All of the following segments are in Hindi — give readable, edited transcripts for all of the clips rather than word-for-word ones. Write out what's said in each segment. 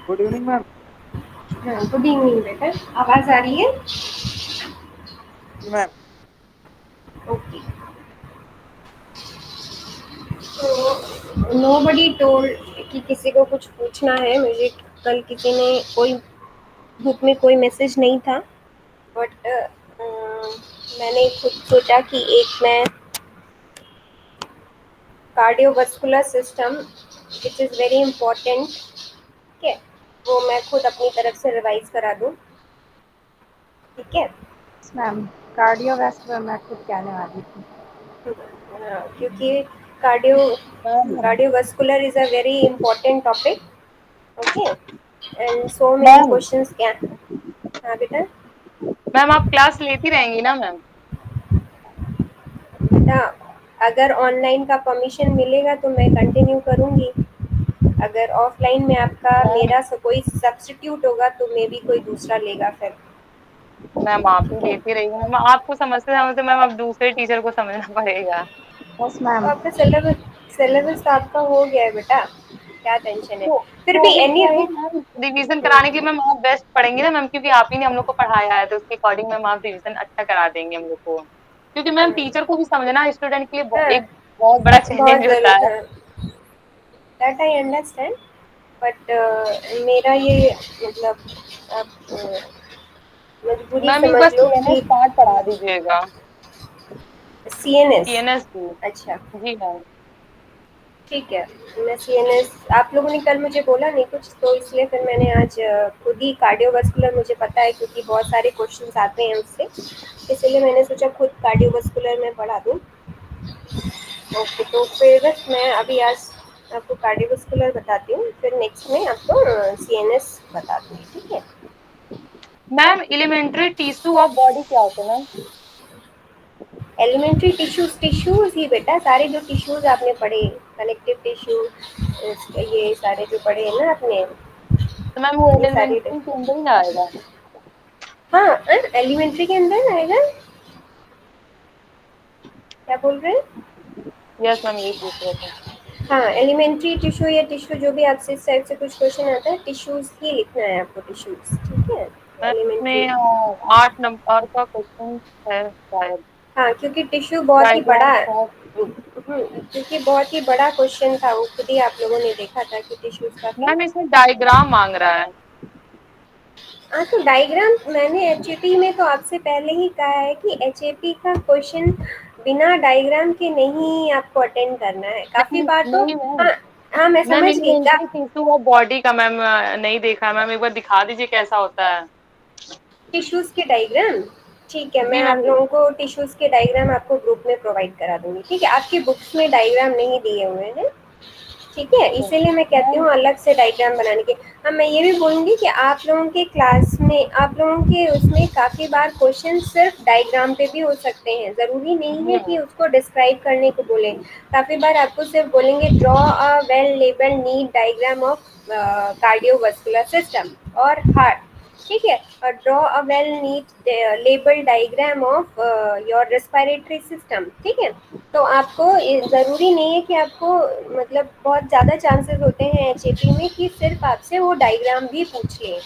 Good evening ma'am. हाँ, गुड इवनिंग बेटा। आवाज़ आ रही है? जी मैम। ओके। तो नोबडी टोल्ड कि किसी को कुछ पूछना है मुझे। कल किसी ने कोई ग्रुप में कोई मैसेज नहीं था, बट मैंने खुद सोचा कि एक मैं cardiovascular system which is very important, ठीक है, वो मैं खुद अपनी तरफ से रिवाइज करा दूँ। ठीक है। मैम, कार्डियोवैस्कुलर मैं खुद कहने वाली थी। क्योंकि cardio ma'am cardiovascular is a very important topic. Okay. And so many ma'am questions क्या। हाँ बेटा। मैम आप क्लास लेती रहेंगी ना मैम? बेटा, अगर ऑनलाइन का परमिशन मिलेगा तो मैं कंटिन्यू करूँगी। अगर ऑफलाइन में आपका मैम मेरा कोई सब्स्टिट्यूट होगा तो मे बी कोई दूसरा लेगा फिर। मैम आप ही ठीक है। लेती रहिए मैम, आपको समझते समझते मैम अब दूसरे टीचर को समझना पड़ेगा। यस तो मैम। आपका सिलेबस तो आपका हो गया है बेटा, क्या टेंशन है। तो फिर हो भी भी एनी। गया है मैम, रिवीजन कराने के लिए मैम आप बेस्ट पढ़ेंगी ना मैम, क्योंकि आप ही ने हम लोग को पढ़ाया है, तो उसके अकॉर्डिंग मैम आप रिवीजन अच्छा करा देंगे हम लोग को, क्योंकि मैम टीचर को भी समझना स्टूडेंट के लिए हाँ, एक बहुत बड़ा बहुत चैलेंज होता ज़रूर। है। हाँ, दैट आई अंडरस्टैंड। बट मेरा ये मतलब आप मजबूरी मैम एक समझ बार लो सीएनएस कि पार्ट पढ़ा दीजिएगा। सीएनएस। सीएनएस की। अच्छा, जी मैम। ठीक है। मैं सीएनएस, आप लोगों ने कल मुझे बोला नहीं कुछ, तो इसलिए फिर मैंने आज खुद ही कार्डियोवास्कुलर मुझे पता है क्योंकि बहुत सारे क्वेश्चंस आते हैं उससे, इसलिए मैंने सोचा खुद कार्डियोवास्कुलर में पढ़ा दूँ। ओके, तो फिर मैं अभी आज आपको कार्डियोवास्कुलर बताती हूँ, फिर नेक्स्ट में आपको सीएनएस बता दूँगी। ठीक है। Ma'am elementary tissue of body क्या होते हैं मैम? एलिमेंट्री टिश्यूज ही बेटा, सारे जो टिश्यूज आपने पढ़े, कनेक्टिव टिश्यू, ये सारे जो पढ़े हैं ना आपने, तो मैम वो ये सारी। एलिमेंट्री के अंदर ही ना आएगा? हाँ, एलिमेंट्री के अंदर आएगा। क्या बोल रहे हैं? यस मैम यही पूछ रहे थे। हाँ, एलिमेंट्री टिश्यू या टिश्यू जो भी आपसे इस टाइप से कुछ क्वेश्चन आता है, टिश्यूज ही लिखना है आपको, टिश्यूज। ठीक है। Ma'am elementary. इसमें 8 नंबर का क्वेश्चन है शायद। हाँ, क्योंकि टिश्यू बहुत ही बड़ा डायग्राम है। ऑफ। क्योंकि बहुत ही बड़ा क्वेश्चन था, वो खुद ही आप लोगों ने देखा था कि टिश्यूज का था। मैम इसमें डायग्राम मांग रहा है। हाँ, तो डायग्राम मैंने एचएपी में तो आपसे पहले ही कहा है कि एचएपी का क्वेश्चन बिना डायग्राम के नहीं आपको अटेंड करना है, काफ़ी नहीं बार तो। नहीं मैम। हाँ, हाँ, मैं मैम समझ गई क्या। एलिमेंट्री टिश्यू ऑफ बॉडी का मैम नहीं देखा है मैम, एक बार दिखा दीजिए कैसा होता है। टिश्यूज़ के डायग्राम। ठीक है, मैं जी आप मैम। लोगों को टिश्यूज़ के डायग्राम आपको ग्रुप में प्रोवाइड करा दूँगी। ठीक है, आपकी बुक्स में डायग्राम नहीं दिए हुए हैं। ठीक है, अच्छा इसीलिए मैं कहती मैम। हूँ अलग से डायग्राम बनाने के। हाँ, मैं ये भी बोलूँगी कि आप लोगों के क्लास में, आप लोगों के उसमें काफ़ी बार क्वेश्चन सिर्फ डायग्राम पे भी हो सकते हैं, ज़रूरी नहीं जी है मैम। कि उसको डिस्क्राइब करने को बोलें। काफ़ी बार आपको सिर्फ बोलेंगे draw a well labelled NEET diagram of cardiovascular system और हार्ट। ठीक है। और draw a well neat labelled diagram of your respiratory system. ठीक है। तो आपको ज़रूरी नहीं है कि आपको, मतलब बहुत ज़्यादा चांसेस होते हैं एचएपी में कि सिर्फ आपसे वो डायग्राम भी पूछ लें।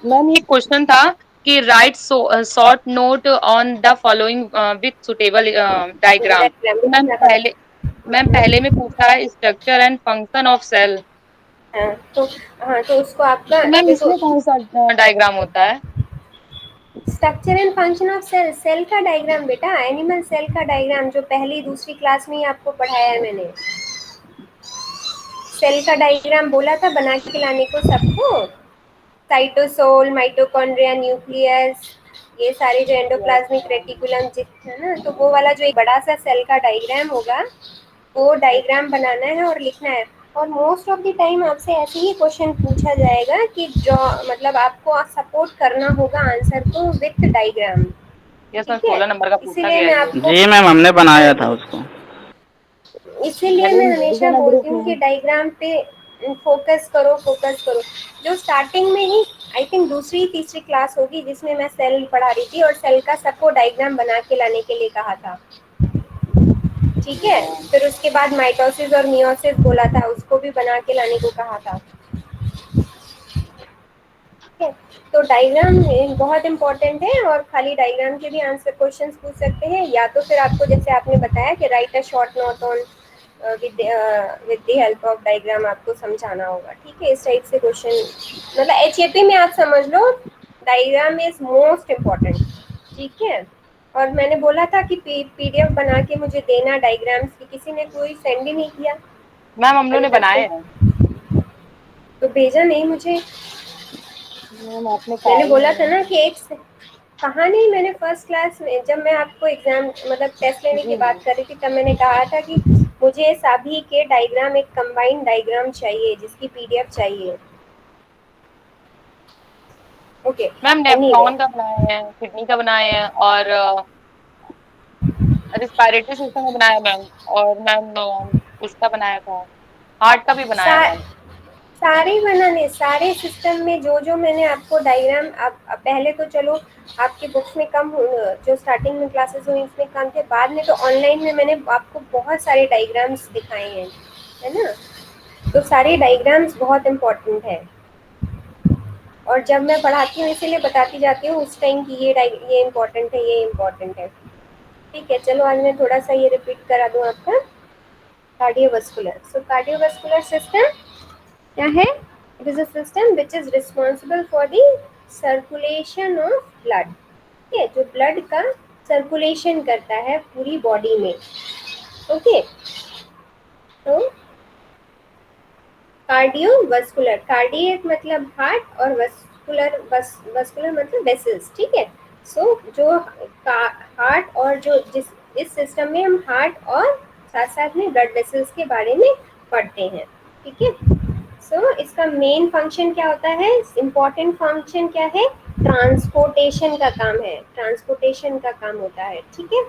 मैम ये क्वेश्चन था कि write short note on the following with suitable diagram. Diagram तो मैम लिखना पहले, पड़ेगा। मैम पहले में पूछा है structure and function of cell. हाँ, तो हाँ, तो उसको आपका तो मैम देखो, इसमें कौन सा डायग्राम होता है? Structure and function of cell, cell का डायग्राम बेटा, एनिमल सेल का डायग्राम जो पहली दूसरी क्लास में ही आपको पढ़ाया है मैंने। सेल का डायग्राम बोला था बना के लाने को सबको। साइटोसोल, माइटोकॉन्ड्रिया, न्यूक्लियस, ये सारे जो यस एंडोप्लाज्मिक मैम। रेटिकुलम है ना, तो वो वाला जो एक बड़ा सा सेल का डायग्राम होगा, वो डायग्राम बनाना है और लिखना है। और मोस्ट ऑफ द टाइम आपसे ऐसे ही क्वेश्चन पूछा जाएगा कि जो, मतलब आपको सपोर्ट करना होगा आंसर को विथ डायग्राम। यस मैम ठीक है। 16 नंबर का पूछा इसीलिए गया मैं है ये। आपको, जी मैम, हमने हाँ, बनाया था उसको। इसीलिए मैं एडमिन भेज हमेशा देना बोलती ग्रुप हूँ कि में। डायग्राम पे फोकस करो, फोकस करो। जो स्टार्टिंग में ही, आई थिंक दूसरी तीसरी क्लास होगी जिसमें मैं सेल पढ़ा रही थी और सेल का सबको डायग्राम बना के लाने के लिए कहा था। ठीक जी है। मैम। फिर उसके बाद माइटोसिस और मियोसिस बोला था, उसको भी बना के लाने को कहा था। ठीक है, तो डायग्राम बहुत इंपॉर्टेंट है और खाली डायग्राम के भी आंसर क्वेश्चंस पूछ सकते हैं, या तो फिर आपको जैसे आपने बताया कि right a short note on with the help of diagram आपको समझाना होगा। ठीक है, इस टाइप से क्वेश्चन, मतलब एचएपी में आप समझ लो डायग्राम इज मोस्ट इम्पॉर्टेंट। ठीक है, और मैंने बोला था कि पीडीएफ बना के मुझे देना डायग्राम्स की, किसी ने कोई सेंड ही नहीं किया। मैम हम लोगों ने अभी तक बनाए हैं। तो भेजा नहीं मुझे। मैम आपने मैंने कहा ही बोला था नहीं। ना कि एक कहा नहीं, मैंने फर्स्ट क्लास में जब मैं आपको एग्जाम मतलब टेस्ट लेने की जी बात कर रही थी तब मैंने कहा था कि मुझे सभी के डायग्राम, एक कंबाइंड डायग्राम चाहिए जिसकी पीडीएफ चाहिए। ओके, मैम एनीवे नेफ्रॉन का बनाए हैं, किडनी का बनाए हैं, और रिस्पायरेटरी सिस्टम का बनाया मैम, और मैम उसका बनाया था, हार्ट का भी बनाया सा, मैम। सारे बनाने, सारे सिस्टम में जो जो मैंने आपको डायग्राम, अब पहले तो चलो आपकी बुक्स में कम जो स्टार्टिंग में क्लासेस हुई उसमें कम थे, बाद में तो ऑनलाइन में मैंने आपको बहुत सारे डायग्राम्स दिखाए हैं, है ना। तो सारे डायग्राम्स बहुत इम्पोर्टेंट है, और जब मैं पढ़ाती हूँ इसीलिए बताती जाती हूँ उस टाइम की ये इम्पोर्टेंट है, ये इम्पोर्टेंट है। ठीक है, चलो आज मैं थोड़ा सा ये रिपीट करा दूँ आपका। कार्डियोवास्कुलर, सो कार्डियोवास्कुलर सिस्टम क्या है? It is a system which is responsible for the circulation of blood. ठीक है, जो ब्लड का सर्कुलेशन करता है पूरी बॉडी में। ओके, तो कार्डियोवास्कुलर, कार्डियक मतलब हार्ट, और वस्कुलर वस्कुलर मतलब वेसल्स। ठीक है, सो जो हार्ट और जो जिस इस सिस्टम में हम हार्ट और साथ साथ में ब्लड वेसल्स के बारे में पढ़ते हैं। ठीक है, सो इसका मेन फंक्शन क्या होता है, इम्पोर्टेंट फंक्शन क्या है? ट्रांसपोर्टेशन का काम है, ट्रांसपोर्टेशन का काम होता है। ठीक है,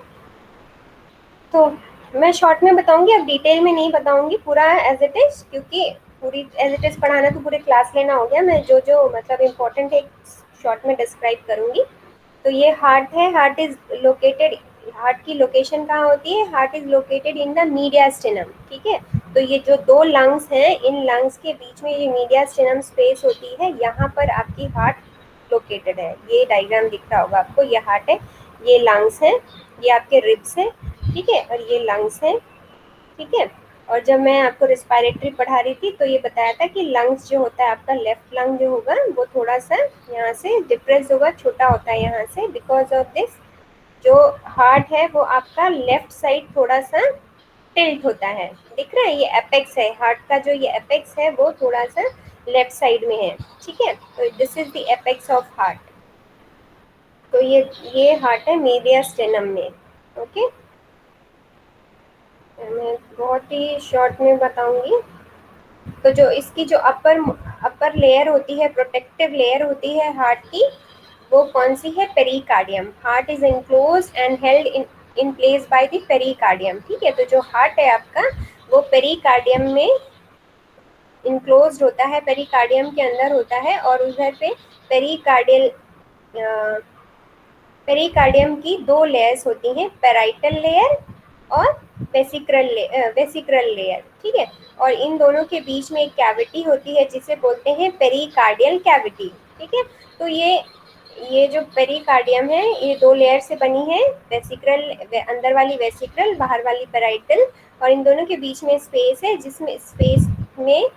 तो मैं शॉर्ट में बताऊंगी, अब डिटेल में नहीं बताऊंगी पूरा एज इट इज, क्योंकि पूरी एज इट इज पढ़ाना तो पूरे क्लास लेना हो गया। मैं जो जो मतलब इम्पोर्टेंट है शॉर्ट में डिस्क्राइब करूंगी। तो ये हार्ट है, हार्ट इज लोकेटेड, हार्ट की लोकेशन कहाँ होती है? Heart is located in the mediastinum. ठीक है, तो ये जो दो लंग्स हैं, इन लंग्स के बीच में ये मीडियास्टिनम स्पेस होती है, यहाँ पर आपकी हार्ट लोकेटेड है। ये डायग्राम दिख रहा होगा आपको, ये हार्ट है, ये लंग्स है, ये आपके रिब्स है। ठीक है, और ये लंग्स है। ठीक है, और जब मैं आपको रिस्पायरेटरी पढ़ा रही थी तो ये बताया था कि लंग्स जो होता है आपका, लेफ्ट लंग जो होगा वो थोड़ा सा यहाँ से डिप्रेस होगा, छोटा होता है यहाँ से, बिकॉज ऑफ दिस जो हार्ट है वो आपका लेफ्ट साइड थोड़ा सा टिल्ट होता है। दिख रहा है, ये एपेक्स है हार्ट का, जो ये एपेक्स है वो थोड़ा सा लेफ्ट साइड में है। ठीक है, तो this is the apex of heart. तो ये हार्ट है मीडियास्टेनम में। ओके, मैं बहुत ही शॉर्ट में बताऊंगी। तो जो इसकी जो अपर लेयर होती है, प्रोटेक्टिव लेयर होती है हार्ट की, वो कौन सी है? Pericardium. Heart is enclose and held in place by the pericardium. ठीक है, तो जो हार्ट है आपका वो पेरिकार्डियम में इनक्लोज होता है, पेरिकार्डियम के अंदर होता है, और उधर पे पेरिकार्डियल पेरिकार्डियम की दो लेयर्स होती हैं, पेराइटल लेयर और वेसिक्रल लेयर। ठीक है, और इन दोनों के बीच में एक कैविटी होती है जिसे बोलते हैं पेरिकार्डियल कैविटी। ठीक है, तो ये जो पेरिकार्डियम है ये दो लेयर से बनी है, वेसिक्रल, अंदर वाली वेसिक्रल, बाहर वाली पेराइटल, और इन दोनों के बीच में स्पेस है, जिसमें स्पेस में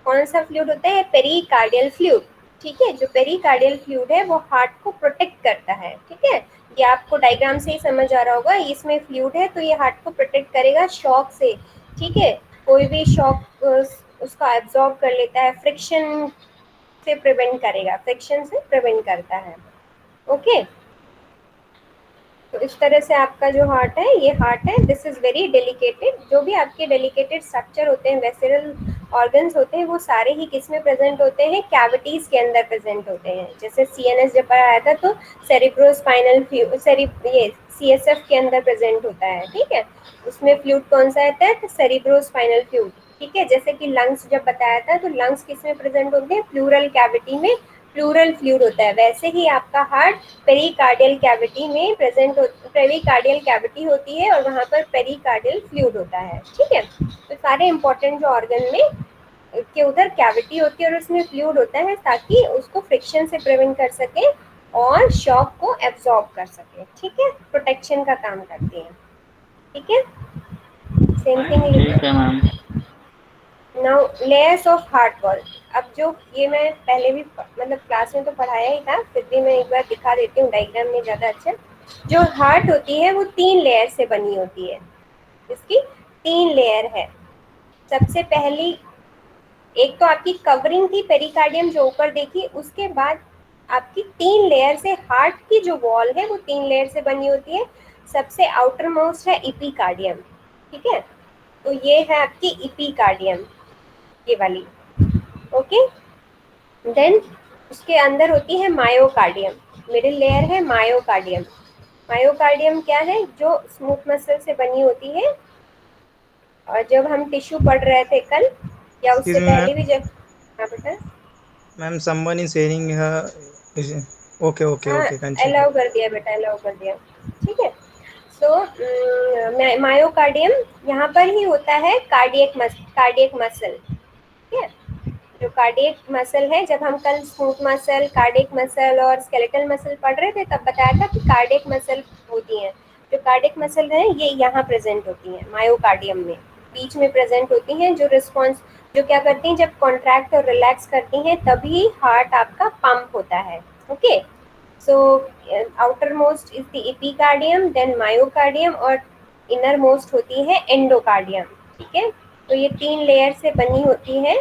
कौन सा फ्लूइड होता है? Pericardial fluid. ठीक है, जो पेरिकार्डियल फ्लूइड है वो हार्ट को प्रोटेक्ट करता है। ठीक है, ये आपको डायग्राम से ही समझ आ रहा होगा, इसमें फ्लूइड है तो ये हार्ट को प्रोटेक्ट करेगा शॉक से। ठीक है, कोई भी शॉक उसका एब्जॉर्ब कर लेता है, फ्रिक्शन से प्रिवेंट करेगा, फ्रिक्शन से प्रिवेंट करता है। ओके, तो इस तरह से आपका जो हार्ट है, ये हार्ट है, दिस इज वेरी डेलिकेटेड। जो भी आपके डेलिकेटेड स्ट्रक्चर होते हैं, वेसरल ऑर्गन्स होते हैं, वो सारे ही किस में प्रेजेंट होते हैं? कैविटीज के अंदर प्रेजेंट होते हैं। जैसे सीएनएस जब आया था तो सेरिब्रोस्पाइनल ये सीएसएफ के अंदर प्रेजेंट होता है। ठीक है, उसमें फ्लूइड कौन सा आता है? तो सेरिब्रोस्पाइनल फ्लूइड। ठीक है, जैसे कि लंग्स जब बताया था तो लंग्स किस में प्रेजेंट होते हैं? प्लूरल कैविटी में प्लूरल फ्लूइड होता है। वैसे ही आपका हार्ट पेरिकार्डियल कैविटी में पेरिकार्डियल कैविटी होती है और वहाँ पर पेरिकार्डियल फ्लूइड होता है। ठीक है, तो सारे इंपॉर्टेंट जो ऑर्गन में के उधर कैविटी होती है और उसमें फ्लूइड होता है ताकि उसको फ्रिक्शन से प्रिवेंट कर सके और शॉक को एब्जॉर्ब कर सके, ठीक है, प्रोटेक्शन का काम करती है, ठीक है। सेम थिंग ठीक है ma'am. Now layers of heart wall. अब जो ये मैं पहले भी मतलब क्लास में तो पढ़ाया ही था, फिर भी मैं एक बार दिखा देती हूँ डायग्राम में ज़्यादा अच्छा। जो हार्ट होती है वो 3 लेयर से बनी होती है, इसकी 3 लेयर है। सबसे पहली एक तो आपकी कवरिंग थी पेरिकार्डियम जो ऊपर देखी, उसके बाद आपकी 3 लेयर से हार्ट की जो वॉल है वो 3 लेयर से बनी होती है। सबसे आउटर मोस्ट है इपीकार्डियम, ठीक है, तो ये है आपकी इपीकार्डियम, ये वाली, ओके। देन उसके अंदर होती है मायोकार्डियम, मिडिल लेयर है मायोकार्डियम। मायोकार्डियम क्या है, जो स्मूथ मसल से बनी होती है। और जब हम टिश्यू पढ़ रहे थे कल या उससे Excuse me, पहले भी ma'am. जब, हाँ बेटा, Ma'am, someone is saying okay, okay, हाँ okay. Continue. अलाउ कर दिया बेटा, अलाउ कर दिया, ठीक है। सो मायोकार्डियम यहाँ पर ही होता है कार्डियक मसल, ठीक है। जो कार्डियक मसल है, जब हम कल स्मूथ मसल, कार्डियक मसल और स्केलेटल मसल पढ़ रहे थे तब बताया था कि कार्डियक मसल होती हैं। जो कार्डियक मसल है ये यहाँ प्रेजेंट होती हैं मायोकार्डियम में, बीच में प्रेजेंट होती हैं, जो रिस्पॉन्स जो क्या करती हैं, जब कॉन्ट्रैक्ट और रिलैक्स करती हैं तभी हार्ट आपका पंप होता है, okay. So outermost is the epicardium, then myocardium और इनर मोस्ट होती है एंडोकार्डियम, ठीक है। तो ये 3 लेयर से बनी होती है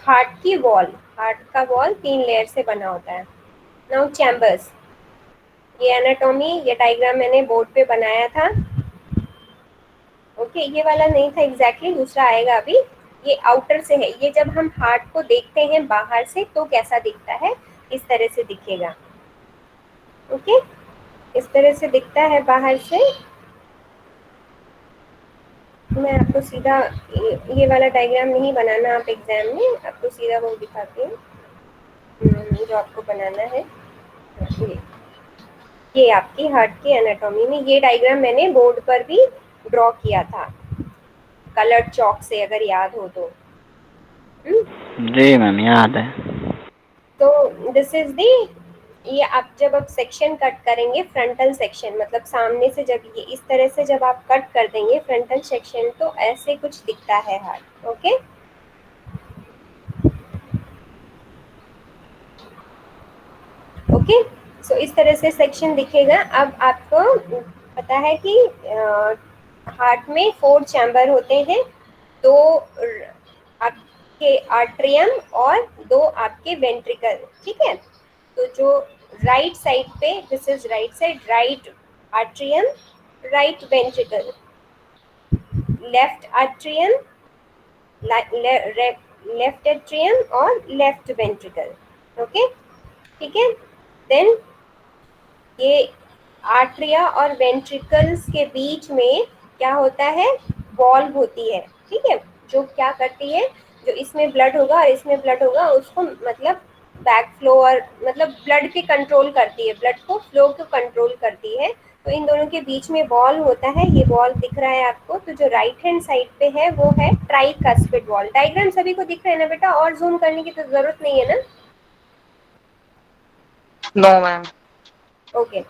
हार्ट की वॉल। हार्ट का वॉल 3 लेयर से बना होता है। नाउ चैम्बर्स, ये एनाटॉमी, ये डायग्राम मैंने बोर्ड पे बनाया था, ओके। ये वाला नहीं था एग्जैक्टली, दूसरा आएगा अभी। ये आउटर से है, ये जब हम हार्ट को देखते हैं बाहर से तो कैसा दिखता है, इस तरह से दिखेगा, ओके, इस तरह से दिखता है बाहर से। मैं आपको सीधा ये वाला डायग्राम नहीं बनाना आप एग्जाम में, आपको सीधा वो दिखाती हूँ जो आपको बनाना है। ये आपकी हार्ट की एनाटॉमी में ये डायग्राम मैंने बोर्ड पर भी ड्रॉ किया था कलर्ड चॉक से, अगर याद हो तो। जी मैम याद है। तो दिस इज दी, ये आप जब आप सेक्शन कट करेंगे फ्रंटल सेक्शन, मतलब सामने से जब ये इस तरह से जब आप कट कर देंगे फ्रंटल सेक्शन तो ऐसे कुछ दिखता है हार्ट, ओके। ओके, सो इस तरह से सेक्शन दिखेगा। अब आपको पता है कि हार्ट में 4 चैम्बर होते हैं, 2 आपके आर्ट्रियम और 2 आपके वेंट्रिकल, ठीक है। तो जो राइट साइड पे, this is right side, right atrium, right ventricle, left atrium, left atrium और लेफ्ट वेंट्रिकल, ओके, ठीक है। देन ये आर्ट्रिया और वेंट्रिकल्स के बीच में क्या होता है, वॉल्व होती है, ठीक है, जो क्या करती है, जो इसमें ब्लड होगा और इसमें ब्लड होगा उसको मतलब बैक फ्लो और मतलब ब्लड के कंट्रोल करती है, ब्लड को फ्लो को कंट्रोल करती है। तो इन दोनों के बीच में वॉल होता है, ये वॉल दिख रहा है आपको। तो जो राइट हैंड साइड पे है वो है ट्राइकस्पिड वॉल। डायग्राम सभी को दिख रहा है ना बेटा, और जूम करने की तो जरूरत नहीं है ना? No ma'am. ओके,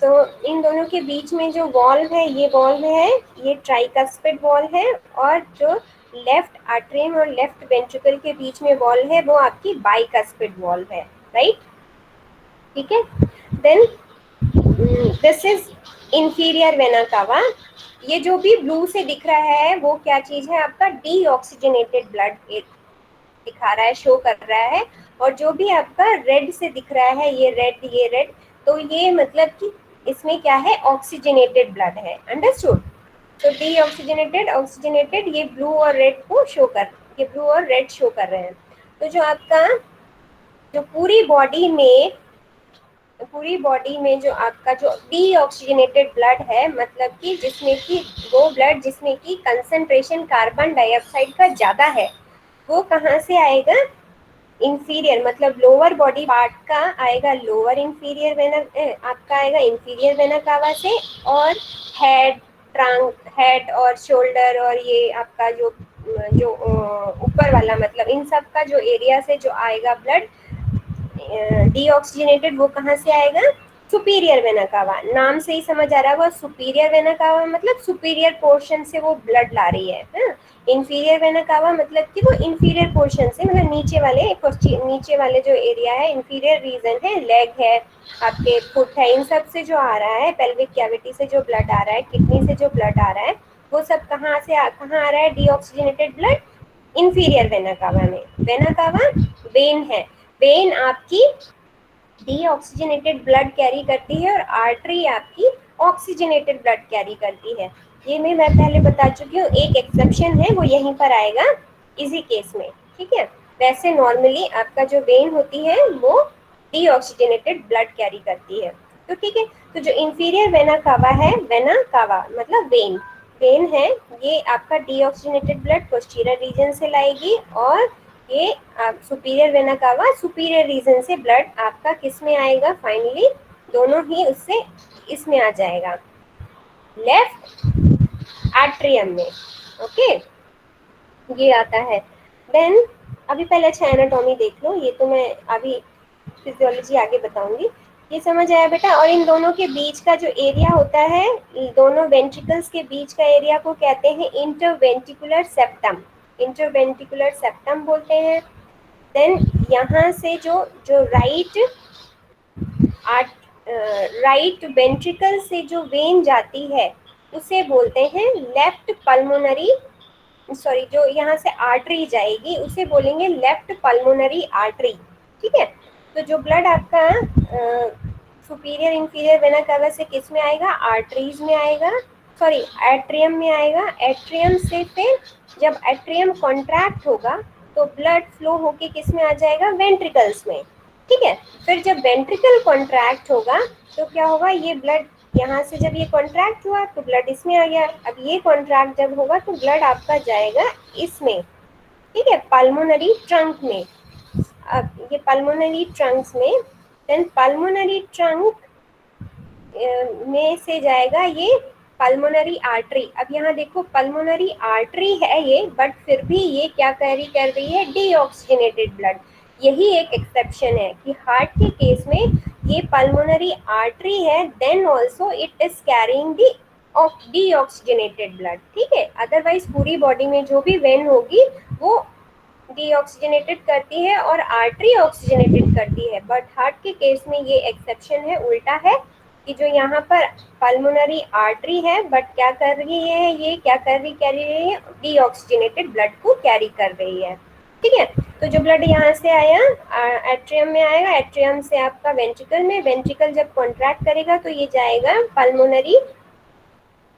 तो इन दोनों के बीच में जो वॉल्व है, ये वॉल्व है, ये ट्राइकस्पिड वॉल है। और जो लेफ्ट आर्टरियम और लेफ्ट वेंट्रिकल के बीच में वॉल है वो आपकी बाइकस्पिड वॉल है, राइट, ठीक है। Then this is inferior vena cava. ये जो भी ब्लू से दिख रहा है वो क्या चीज है, आपका डीऑक्सीजनेटेड ब्लड दिखा रहा है, शो कर रहा है। और जो भी आपका रेड से दिख रहा है, ये रेड, तो ये मतलब कि इसमें क्या है, ऑक्सीजनेटेड ब्लड है, अंडरस्टूड। तो डीऑक्सीजनेटेड, ऑक्सीजनेटेड, ये ब्लू और रेड को शो कर, ये ब्लू और रेड शो कर रहे हैं। तो जो आपका जो पूरी बॉडी में जो आपका जो डीऑक्सीजनेटेड ब्लड है, मतलब कि जिसमें कि वो ब्लड जिसमें कि कंसंट्रेशन कार्बन डाइऑक्साइड का ज्यादा है, वो कहाँ से आएगा, इंफीरियर, मतलब लोअर बॉडी पार्ट का आएगा, लोअर इंफीरियर वेना, आपका आएगा इंफीरियर वेना कावा से। और हेड, ट्रंक, हेड और शोल्डर और ये आपका जो जो ऊपर वाला मतलब इन सब का जो एरिया से जो आएगा ब्लड डीऑक्सीजनेटेड, वो कहाँ से आएगा? सुपीरियर वेना कावा। नाम से ही समझ आ रहा होगा, सुपीरियर वेना कावा मतलब सुपीरियर पोर्शन से वो ब्लड ला रही है। इंफीरियर वेना कावा मतलब कि वो इंफीरियर पोर्शन से, मतलब नीचे वाले जो एरिया है, इंफीरियर रीजन है, लेग है, आपके फुट है, इन सब से जो आ रहा है, पेल्विक कैविटी से जो ब्लड आ रहा है, किडनी से जो ब्लड आ रहा है, वो सब कहाँ आ रहा है? डीऑक्सीजनेटेड ब्लड इंफीरियर वेना कावा में। वेना कावा वेन है, वेन आपकी डीऑक्सीजनेटेड ब्लड कैरी करती है और आर्टरी आपकी ऑक्सीजनेटेड ब्लड कैरी करती है। ये मैं पहले बता चुकी हूँ, एक एक्सेप्शन है वो यहीं पर आएगा इसी केस में, ठीक है। वैसे नॉर्मली आपका जो वेन होती है वो डीऑक्सीजनेटेड ब्लड कैरी करती है, तो ठीक है। तो जो इंफीरियर वेना कावा है, वेना कावा मतलब वेन, वेन है, ये आपका डीऑक्सीजनेटेड ब्लड पोस्टीरियर रीजन से लाएगी, और ये superior vena cava superior region से ब्लड आपका किस में आएगा? फाइनली दोनों ही उससे इसमें आ जाएगा, लेफ्ट एट्रियम में। ओके, ये आता है। देन अभी पहले अच्छा एनाटॉमी देख लो, ये तो मैं अभी फिजियोलॉजी आगे बताऊंगी। ये समझ आया बेटा? और इन दोनों के बीच का जो एरिया होता है, दोनों वेंट्रिकल्स के बीच का एरिया को कहते हैं इंटरवेंट्रिकुलर सेप्टम, इंटरवेंट्रिकुलर सेप्टम बोलते हैं। देन यहाँ से जो जो राइट वेंट्रिकल से जो वेन जाती है उसे बोलते हैं लेफ्ट पल्मोनरी, सॉरी जो यहाँ से आर्टरी जाएगी उसे बोलेंगे लेफ्ट पल्मोनरी आर्टरी, ठीक है। तो जो ब्लड आपका सुपीरियर इंफीरियर वेना कावा से किस में आएगा? आर्टरीज में आएगा, सॉरी एट्रियम में आएगा। एट्रियम से फिर जब एट्रियम कॉन्ट्रैक्ट होगा तो ब्लड फ्लो होके किस में आ जाएगा? वेंट्रिकल्स में, ठीक है। फिर जब वेंट्रिकल कॉन्ट्रैक्ट होगा तो क्या होगा? ये ब्लड यहाँ से जब ये कॉन्ट्रैक्ट हुआ तो ब्लड इसमें आ गया, अब ये कॉन्ट्रैक्ट जब होगा तो ब्लड आपका जाएगा इसमें, ठीक है, पल्मोनरी ट्रंक में। अब ये पल्मोनरी ट्रंक्स में, देन पल्मोनरी ट्रंक में से जाएगा ये पल्मोनरी आर्टरी। अब यहाँ देखो पल्मोनरी आर्टरी है ये, बट फिर भी ये क्या कैरी कर रही है? Deoxygenated blood. यही एक एक्सेप्शन है कि हार्ट के केस में ये पल्मोनरी आर्टरी है, then also it is carrying the deoxygenated blood, ठीक है। अदरवाइज पूरी बॉडी में जो भी वेन होगी वो डीऑक्सीजनेटेड करती है और आर्टरी ऑक्सीजनेटेड करती है, बट हार्ट के केस में ये एक्सेप्शन है, उल्टा है कि जो यहाँ पर पल्मोनरी आर्टरी है बट क्या कर रही है? ये क्या कर रही है? डीऑक्सीजनेटेड ब्लड को कैरी कर रही है, ठीक है। तो जो ब्लड यहाँ से आया एट्रियम में आएगा, एट्रियम से आपका वेंट्रिकल में, वेंट्रिकल जब कॉन्ट्रैक्ट करेगा तो ये जाएगा पल्मोनरी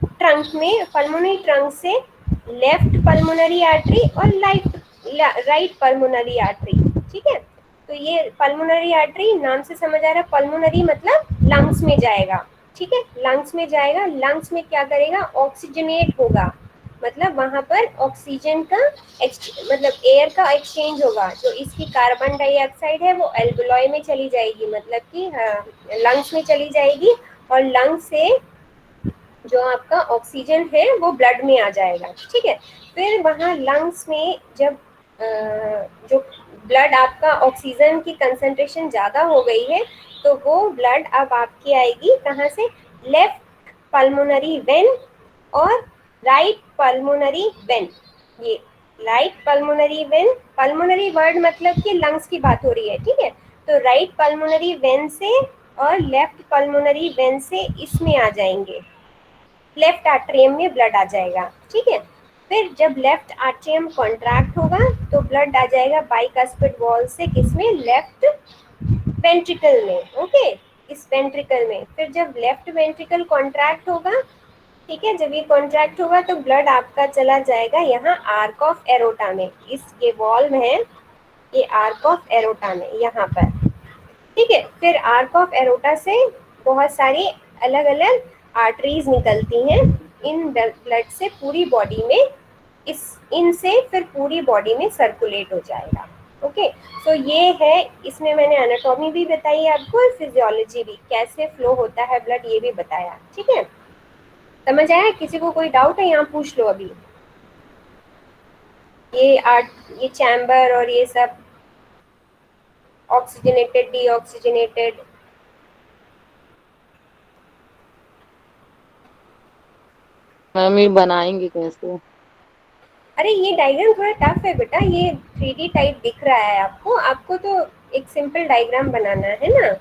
ट्रंक में, पल्मोनरी ट्रंक से लेफ्ट पल्मोनरी आर्टरी और राइट पल्मोनरी आर्टरी, ठीक है। तो ये पल्मोनरी आर्टरी नाम से समझ आ रहा है, पल्मोनरी मतलब लंग्स में जाएगा, ठीक है, लंग्स में जाएगा। लंग्स में क्या करेगा? ऑक्सीजनेट होगा, मतलब वहां पर ऑक्सीजन का मतलब एयर का एक्सचेंज होगा। जो इसकी कार्बन डाइऑक्साइड है वो एल्वेओलाई में चली जाएगी, मतलब कि लंग्स में चली जाएगी, और लंग्स से जो आपका ऑक्सीजन है वो ब्लड में आ जाएगा, ठीक है। फिर वहाँ लंग्स में जब जो ब्लड आपका ऑक्सीजन की कंसंट्रेशन ज़्यादा हो गई है तो वो ब्लड अब आपकी आएगी कहाँ से? लेफ्ट पल्मोनरी वेन और राइट पल्मोनरी वेन। ये right pulmonary vein, pulmonary word मतलब कि लंग्स की बात हो रही है, ठीक है। तो राइट पल्मोनरी वेन से और लेफ्ट पल्मोनरी वेन से इसमें आ जाएंगे, लेफ्ट आर्टरियम में ब्लड आ जाएगा, ठीक है। फिर जब लेफ्ट आर्टरियम कॉन्ट्रैक्ट होगा तो ब्लड आ जाएगा बाइकास्पिड वॉल से किसमें? लेफ्ट वेंट्रिकल में, ओके, इस वेंट्रिकल में। फिर जब लेफ्ट वेंट्रिकल कॉन्ट्रैक्ट होगा, ठीक है, जब ये कॉन्ट्रैक्ट होगा तो ब्लड आपका चला जाएगा यहाँ आर्क ऑफ एरोटा में, इस ये वॉल में है, ये आर्क ऑफ एरोटा में यहाँ पर, ठीक है। फिर आर्क ऑफ एरोटा से बहुत सारी अलग अलग आर्टरीज निकलती हैं, इन ब्लड से पूरी बॉडी में, इनसे फिर पूरी बॉडी में सर्कुलेट हो जाएगा, ओके। तो ये है, इसमें मैंने एनाटॉमी भी बताई आपको और फिजियोलॉजी भी, कैसे फ्लो होता है ब्लड ये भी बताया, ठीक है। समझ आया? किसी को कोई डाउट है यहाँ पूछ लो अभी। ये चैम्बर और ये सब ऑक्सीजनेटेड, डीऑक्सीजनेटेड। मैम ये बनाएंगे कैसे? अरे ये डायग्राम थोड़ा टफ है बेटा, ये 3D टाइप दिख रहा है आपको तो एक सिंपल डायग्राम बनाना है ना।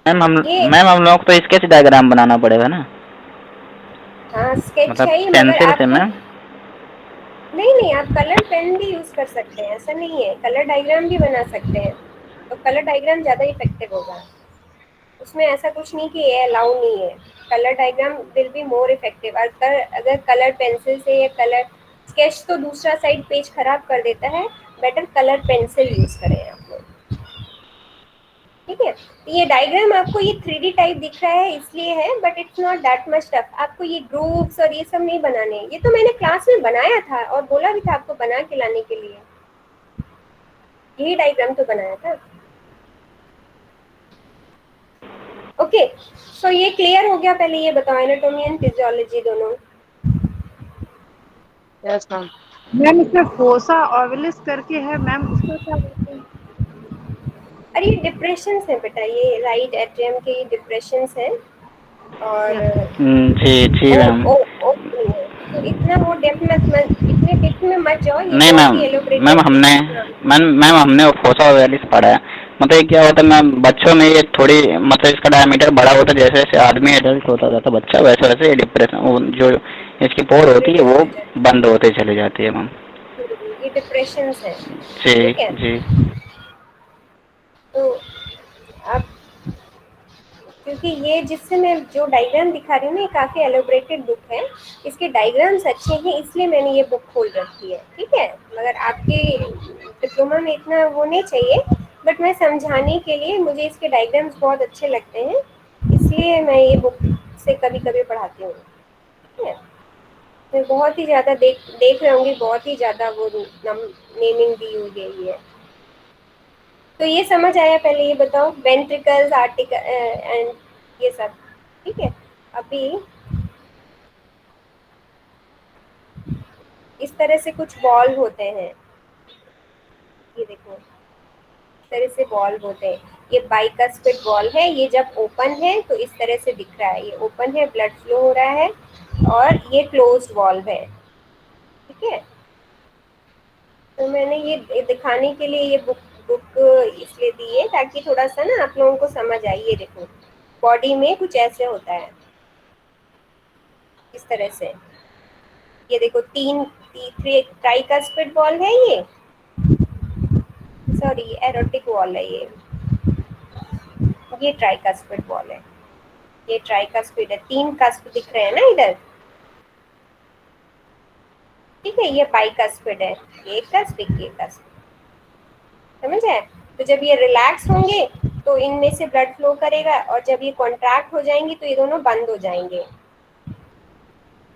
मैम हम लोग तो स्केच डायग्राम बनाना पड़ेगा ना। हाँ स्केच मतलब चाहिए, मगर पेंसिल से आपको मैम? नहीं आप कलर पेन भी यूज कर सकते हैं, ऐसा नहीं है, कलर डायग्राम भी बना सकते हैं, तो कलर डायग्राम ज्यादा इफेक्टिव होगा। उसमें ऐसा कुछ नहीं कि ये अलाउ नहीं है, colour diagram will be more effective. अगर कलर पेंसिल से या कलर स्केच तो दूसरा साइड पेज खराब कर देता है, बेटर कलर पेंसिल यूज करें आप लोग, ठीक है। तो ये डायग्राम आपको ये 3D टाइप दिख रहा है इसलिए है, but it's not that much tough. आपको ये ग्रुप्स और ये सब नहीं बनाने, ये तो मैंने क्लास में बनाया था और बोला भी था आपको बना के लाने के लिए, यही डायग्राम तो बनाया था। ओके सो ये क्लियर हो गया। पहले ये बताओ एनाटॉमी एंड फिजियोलॉजी दोनों। Yes ma'am. मैम इसमें फोसा ओवलिस करके है मैम, उसका क्या बोलते हैं? अरे ये डिप्रेशन है बेटा, ये राइट एट्रियम के ये डिप्रेशन है और जी मैम। नहीं है तो इतना वो डेप्थ में इतने डेप्थ में मत जाओ, ये नहीं बहुत मैम, ही मैम एलोबरेटेड। हमने वो फोसा वैलिस पढ़ा है। मतलब ये क्या होता है मैम, बच्चों में ये थोड़ी मतलब इसका डायमीटर बड़ा होता है, जैसे जैसे आदमी एडल्ट होता जाता बच्चा, वैसे वैसे ये डिप्रेशन जो इसकी पोर होती है वो बंद होते चले जाती है मैम। ये डिप्रेशन है, जी ठीक है। जी। तो अब क्योंकि ये जिससे मैं जो डायग्राम दिखा रही हूँ ना, ये काफी एलोबरेटेड बुक है, इसके डायग्राम्स अच्छे हैं इसलिए मैंने ये बुक खोल रखी है, ठीक है। मगर आपके डिप्लोमा में इतना वो नहीं चाहिए, बट मैं समझाने के लिए, मुझे इसके डायग्राम्स बहुत अच्छे लगते हैं इसलिए मैं ये बुक से कभी कभी पढ़ाती हूँ, ठीक है। मैं बहुत ही ज़्यादा देख रहे होंगे, बहुत ही ज़्यादा वो नेमिंग दी हुई गई है। तो ये समझ आया। पहले ये बताओ वेंट्रिकल्स, आर्टिकल एंड ये सब, ठीक है। अभी इस तरह से कुछ बॉल होते हैं, ये देखो इस तरह से बॉल होते हैं। ये बाइकस्पिड बॉल है, ये जब ओपन है तो इस तरह से दिख रहा है, ये ओपन है, ब्लड फ्लो हो रहा है, और ये क्लोज्ड वॉल्व है, ठीक है। तो मैंने ये दिखाने के लिए ये बुक इसलिए दी है ताकि थोड़ा सा ना आप लोगों को समझ आए। ये देखो बॉडी में कुछ ऐसे होता है इस तरह से, ये देखो तीन ट्राइकस्पिड बॉल है, ये सॉरी एरोटिक वॉल है, ये ट्राइकस्पिड बॉल है, ये ट्राइकस्पिड है, तीन कस्प दिख रहे हैं ना इधर, ठीक है। ये बाइकस्पिड है, ये कस्प ये कस्प, समझ आए। तो जब ये रिलैक्स होंगे तो इनमें से ब्लड फ्लो करेगा, और जब ये कॉन्ट्रैक्ट हो जाएंगे तो ये दोनों बंद हो जाएंगे,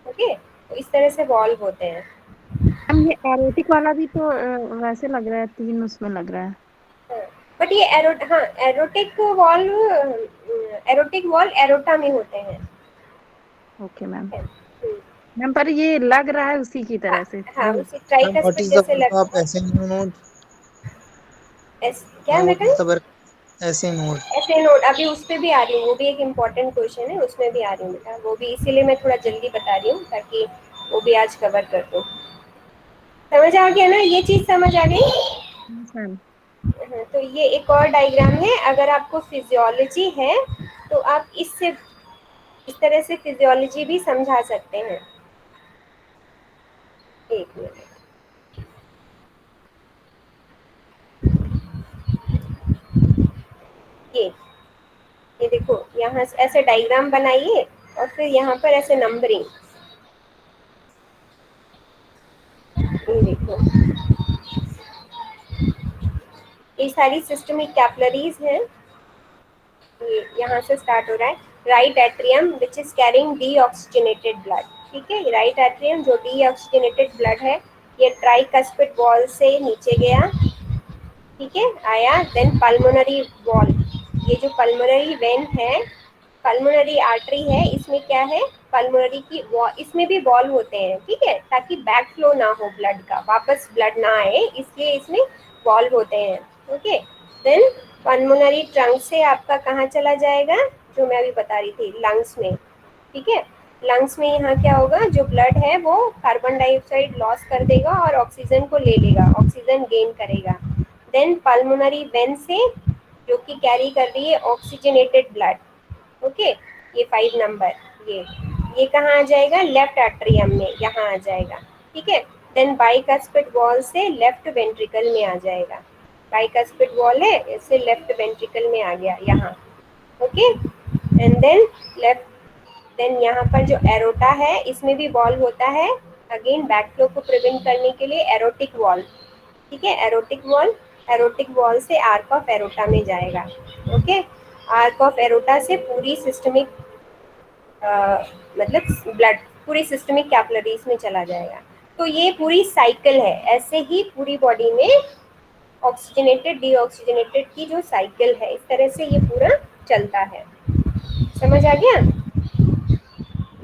ओके। तो इस तरह से वॉल्व होते हैं। मैम ये एरोटिक वाला भी तो वैसे लग रहा है, तीन उसमें लग रहा है। बट ये एरोटिक वॉल एरोटा में होते हैं। Okay ma'am. हम्म, मैम पर ये लग रहा है उसी की तरह से। हाँ उसी ma'am what tricuspid is the जैसे वर्क लग, ऑफ एसिंग नोड? क्या मैम व्हाट बेटा? इज द वर्क एसिंग नोड? ऐसे नोट अभी उस पे भी आ रही हूँ, वो भी एक इम्पोर्टेंट क्वेश्चन है, उसमें भी आ रही हूँ बेटा, वो भी इसीलिए मैं थोड़ा जल्दी बता रही हूँ ताकि वो भी आज कवर कर दूँ। समझ आ गया ना, ये चीज समझ आ गई? मैम हाँ, तो ये एक और डायग्राम है। अगर आपको फिजियोलॉजी है तो आप इससे इस तरह से फिजियोलॉजी भी समझा सकते हैं। एक मिनट, ये ये देखो यहाँ से ऐसे डायग्राम बनाइए और फिर यहाँ पर ऐसे नंबरिंग, ये देखो ये सारी सिस्टमिक कैपिलरीज हैं। यहाँ से स्टार्ट हो रहा है right atrium which is carrying deoxygenated blood, ठीक है। राइट एट्रियम जो डीऑक्सीजनेटेड ब्लड है, ये ट्राइकस्पिड वॉल से नीचे गया, ठीक है, आया। देन पल्मोनरी वॉल, ये जो पल्मोनरी वेन है, पल्मोनरी आर्टरी है, इसमें क्या है, पल्मोनरी की इसमें भी वॉल्व होते हैं, ठीक है, ताकि बैक फ्लो ना हो ब्लड का, वापस ब्लड ना आए, इसलिए इसमें वॉल्व होते हैं। ओके, देन पल्मोनरी ट्रंक से आपका कहाँ चला जाएगा, जो मैं अभी बता रही थी, लंग्स में, ठीक है। लंग्स में यहाँ क्या होगा, जो ब्लड है वो कार्बन डाइऑक्साइड लॉस कर देगा और ऑक्सीजन को ले लेगा, ऑक्सीजन गेन करेगा। देन पल्मोनरी वेन से, जो कि कैरी कर रही है ऑक्सीजनेटेड ब्लड, ओके, ये 5 नंबर, ये कहाँ आ जाएगा, लेफ्ट एट्रियम में, यहाँ आ जाएगा, ठीक है। देन बाइकस्पिड वॉल से लेफ्ट वेंट्रिकल में आ जाएगा, बाइकस्पिड वॉल है, इससे लेफ्ट वेंट्रिकल में आ गया यहाँ, okay. And then left, then यहाँ पर जो एरोटा है इसमें भी वॉल्व होता है, अगेन बैक फ्लो को प्रिवेंट करने के लिए एरोटिक वॉल्व, ठीक है, एरोटिक वॉल से आर्क ऑफ एरोटा में जाएगा, ओके। आर्क ऑफ एरोटा से पूरी सिस्टमिक मतलब ब्लड पूरी सिस्टमिक कैपिलरीज में चला जाएगा। तो ये पूरी साइकिल है, ऐसे ही पूरी बॉडी में ऑक्सीजनेटेड डीऑक्सीजनेटेड की जो साइकिल है, इस तरह से ये पूरा चलता है। समझ आ गया?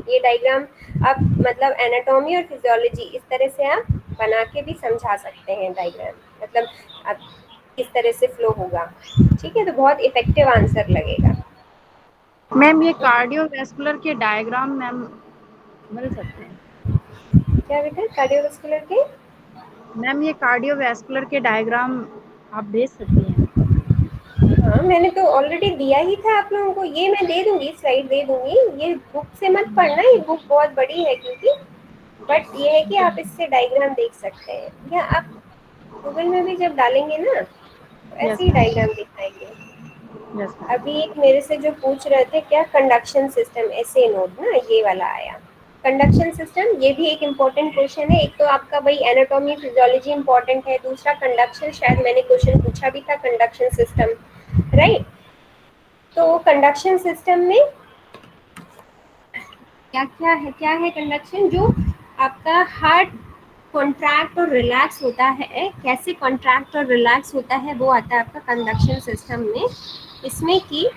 ये डायग्राम आप मतलब एनाटॉमी और फिजियोलॉजी इस तरह से आप बना के भी समझा सकते हैं डायग्राम, मतलब आप किस तरह से फ्लो होगा, ठीक है। तो बहुत इफेक्टिव आंसर लगेगा। मैम ये कार्डियोवैस्कुलर के डायग्राम मैम मिल सकते हैं? क्या बेटा, कार्डियोवैस्कुलर के? मैम ये कार्डियोवैस्कुलर के डायग्राम आप भेज सकती हैं? हाँ, मैंने तो ऑलरेडी दिया ही था आप लोगों को, ये मैं दे दूंगी, स्लाइड दे दूंगी, ये बुक से मत पढ़ना, ये बुक बहुत बड़ी है क्योंकि, बट ये है कि आप इससे डायग्राम देख सकते हैं, या आप गूगल में भी जब डालेंगे ना तो ऐसे ही डायग्राम दिखाएंगे। अभी एक मेरे से जो पूछ रहे थे क्या, कंडक्शन सिस्टम, ऐसे नोट ना, ये वाला आया कंडक्शन सिस्टम, ये भी एक इम्पोर्टेंट क्वेश्चन है। एक तो आपका भाई एनाटॉमी फिजियोलॉजी इम्पोर्टेंट है, दूसरा कंडक्शन, शायद मैंने क्वेश्चन पूछा भी था कंडक्शन सिस्टम, राइट। तो कंडक्शन सिस्टम में क्या है कंडक्शन, जो आपका हार्ट कॉन्ट्रैक्ट और रिलैक्स होता है, कैसे कॉन्ट्रैक्ट और रिलैक्स होता है वो आता है आपका कंडक्शन सिस्टम में। इसमें कि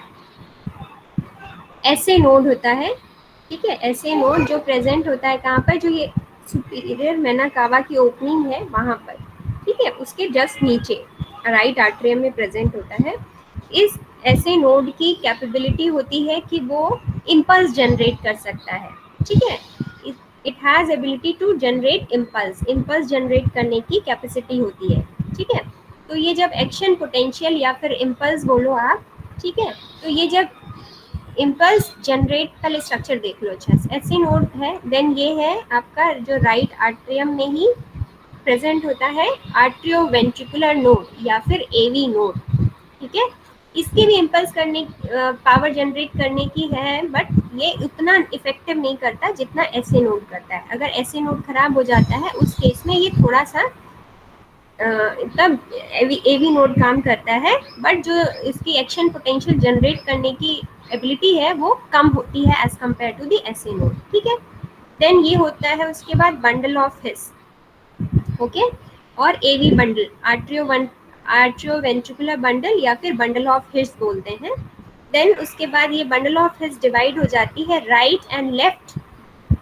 ऐसे नोड होता है, ठीक है, ऐसे नोड जो प्रेजेंट होता है कहाँ पर, जो ये सुपीरियर वेना कावा की ओपनिंग है वहाँ पर, ठीक है, उसके जस्ट नीचे राइट आर्टरियम में प्रेजेंट होता है। इस ऐसे नोड की कैपेबिलिटी होती है कि वो इम्पल्स जनरेट कर सकता है, ठीक है, it has ability to generate impulse generate करने की कैपेसिटी होती है, ठीक है। तो ये जब एक्शन पोटेंशियल या फिर इम्पल्स बोलो आप, ठीक है, तो ये जब इम्पल्स जनरेट, पहले स्ट्रक्चर देख लो अच्छा से, ऐसे नोड है, देन ये है आपका जो राइट आर्टरियम में ही प्रेजेंट होता है आर्ट्रियोवेंट्रिकुलर नोड या फिर एवी नोड, ठीक है। इसकी भी इम्पल्स करने पावर जनरेट करने की है, बट ये उतना इफेक्टिव नहीं करता जितना ऐसे नोड करता है। अगर ऐसे नोड खराब हो जाता है उस केस में ये थोड़ा सा तब एवी नोड काम करता है, बट जो इसकी एक्शन पोटेंशियल जनरेट करने की एबिलिटी है वो कम होती है एज कम्पेयर टू दी ऐसे नोड, ठीक है। देन ये होता है उसके बाद बंडल ऑफ हिस, ओके, और एवी बंडल, आर्ट्रियोवेंट्रिकुलर बंडल या फिर बंडल ऑफ हिस बोलते हैं। देन उसके बाद ये बंडल ऑफ हिस डिवाइड हो जाती है right and left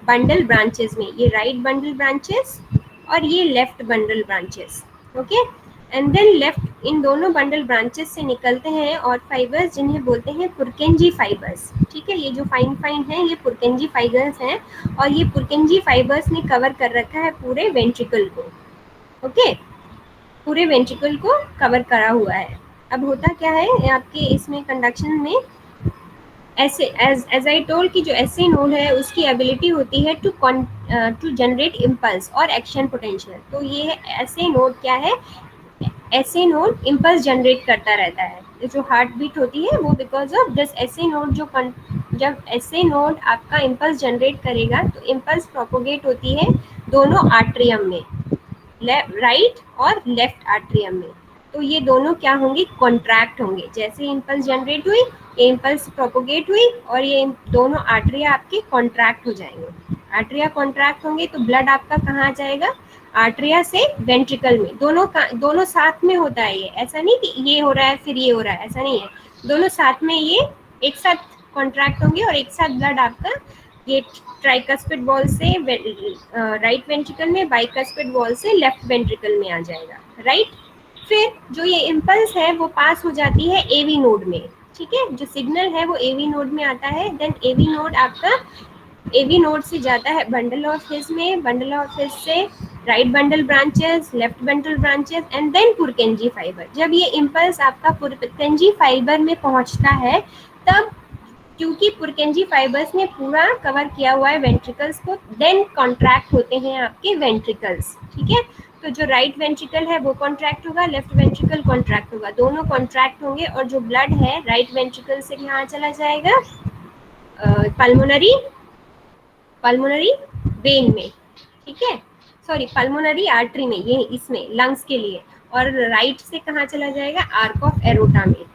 bundle branches में, ये राइट बंडल ब्रांचेस और ये left bundle branches, okay. And then left, इन दोनों बंडल ब्रांचेस से निकलते हैं और फाइबर्स जिन्हें बोलते हैं पुरकेंजी फाइबर्स, ठीक है। ये जो फाइन है ये पुरकेंजी फाइबर्स हैं, और ये पुरकेंजी फाइबर्स ने कवर कर रखा है पूरे वेंट्रिकल को, ओके, पूरे वेंट्रिकल को कवर करा हुआ है। अब होता क्या है आपके इसमें कंडक्शन में, ऐसे एज आई टोल्ड कि जो ऐसे नोड है उसकी एबिलिटी होती है टू जनरेट इम्पल्स और एक्शन पोटेंशियल। तो ये ऐसे नोड क्या है, ऐसे नोड इम्पल्स जनरेट करता रहता है। जो हार्ट बीट होती है वो बिकॉज ऑफ दिस ऐसे नोड, जो जब ऐसे नोड आपका इम्पल्स जनरेट करेगा तो इम्पल्स प्रोपोगेट होती है दोनों आर्टरियम में, राइट और लेफ्ट आर्टरियम में। तो ये दोनों क्या होंगे, कॉन्ट्रैक्ट होंगे। जैसे इम्पल्स जनरेट हुई, ये इम्पल्स प्रोपोगेट हुई और ये दोनों आर्टरिया आपके कॉन्ट्रैक्ट हो जाएंगे। आर्टरिया कॉन्ट्रैक्ट होंगे तो ब्लड आपका कहाँ आ जाएगा, आर्टरिया से वेंट्रिकल में, दोनों साथ में होता है। ये ऐसा नहीं कि ये हो रहा है फिर ये हो रहा है, ऐसा नहीं है, दोनों साथ में ये एक साथ कॉन्ट्रैक्ट होंगे और एक साथ ब्लड आपका ये ट्राइकस्पिड वॉल से राइट वेंट्रिकल में, बाइकस्पिड वॉल से लेफ्ट वेंट्रिकल में आ जाएगा, राइट। फिर जो ये इम्पल्स है वो पास हो जाती है एवी नोड में, ठीक है, जो सिग्नल है वो एवी नोड में आता है। देन एवी नोड आपका एवी नोड से जाता है बंडल ऑफ हिस में, बंडल ऑफ हिस से right bundle branches, left bundle branches and then Purkinje fibre. जब ये इम्पल्स आपका पुरकेंजी फाइबर में पहुंचता है, तब क्योंकि पुरकेंजी फाइबर्स ने पूरा कवर किया हुआ है वेंट्रिकल्स को, देन कॉन्ट्रैक्ट होते हैं आपके वेंट्रिकल्स, ठीक है। तो जो राइट वेंट्रिकल है वो कॉन्ट्रैक्ट होगा, लेफ्ट वेंट्रिकल कॉन्ट्रैक्ट होगा, दोनों कॉन्ट्रैक्ट होंगे और जो ब्लड है राइट वेंट्रिकल से यहाँ चला जाएगा पल्मोनरी वेन में, ठीक है, सॉरी पल्मोनरी आर्टरी में, ये इसमें लंग्स के लिए, और राइट से कहाँ चला जाएगा, आर्क ऑफ एरोटा में,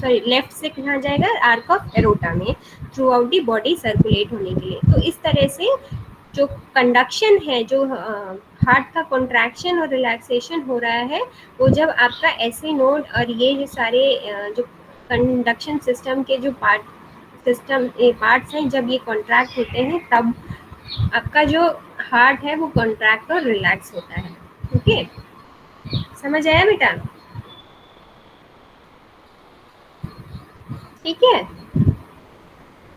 सॉरी लेफ्ट से कहाँ जाएगा, आर्क ऑफ एरोटा में, through out the body circulate होने के लिए। तो इस तरह से जो कंडक्शन है, जो हार्ट का कॉन्ट्रैक्शन और रिलैक्सेशन हो रहा है, वो जब आपका ऐसे नोड और ये सारे जो कंडक्शन सिस्टम के जो पार्ट्स हैं, जब ये कॉन्ट्रैक्ट होते हैं, तब आपका जो हार्ट है वो कॉन्ट्रैक्ट और रिलैक्स होता है, ओके। समझ आया बेटा? ठीक है,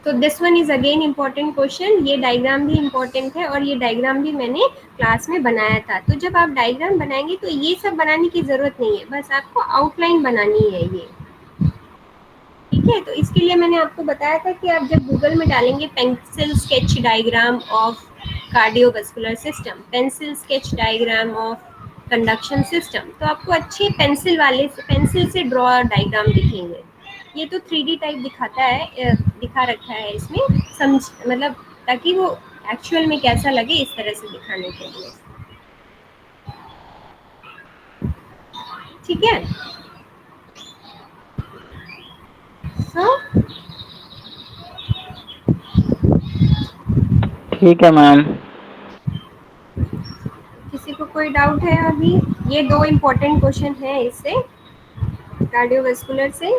तो this one is again important question. ये डायग्राम भी इम्पोर्टेंट है और ये डायग्राम भी मैंने क्लास में बनाया था। तो जब आप डायग्राम बनाएंगे तो ये सब बनाने की जरूरत नहीं है, बस आपको आउटलाइन बनानी है ये, ठीक है। तो इसके लिए मैंने आपको बताया था कि आप जब गूगल में डालेंगे pencil sketch diagram of cardiovascular system, pencil sketch diagram of conduction system, तो आपको अच्छे पेंसिल से ड्रॉ डायग्राम दिखेंगे। ये तो 3D टाइप दिखाता है, दिखा रखा है इसमें, समझ मतलब ताकि वो एक्चुअल में कैसा लगे इस तरह से दिखाने के लिए, ठीक है। ठीक है मैम। किसी को कोई डाउट है अभी? ये 2 इम्पोर्टेंट क्वेश्चन है इससे, कार्डियोवास्कुलर से,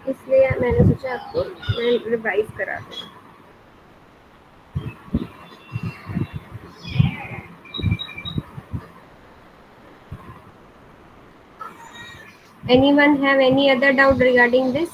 इसलिए मैंने सोचा आपको मैं रिवाइज करा दूँ। Anyone have any other doubt regarding this?